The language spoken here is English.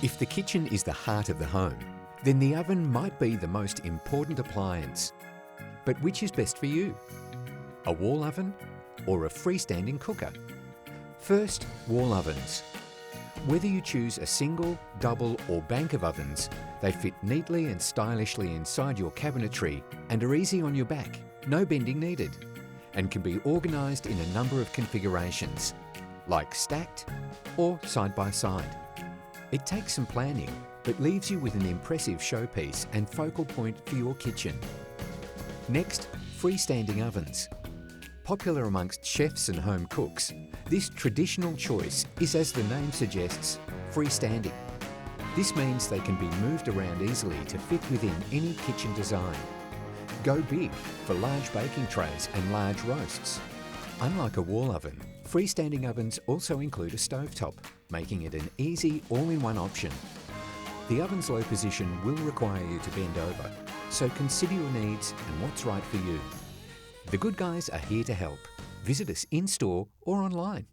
If the kitchen is the heart of the home, then the oven might be the most important appliance. But which is best for you? A wall oven or a freestanding cooker? First, wall ovens. Whether you choose a single, double or bank of ovens, they fit neatly and stylishly inside your cabinetry and are easy on your back, no bending needed, and can be organised in a number of configurations, like stacked or side by side. It takes some planning, but leaves you with an impressive showpiece and focal point for your kitchen. Next, freestanding ovens. Popular amongst chefs and home cooks, this traditional choice is, as the name suggests, freestanding. This means they can be moved around easily to fit within any kitchen design. Go big for large baking trays and large roasts. Unlike a wall oven, freestanding ovens also include a stovetop, making it an easy all-in-one option. The oven's low position will require you to bend over, so consider your needs and what's right for you. The Good Guys are here to help. Visit us in-store or online.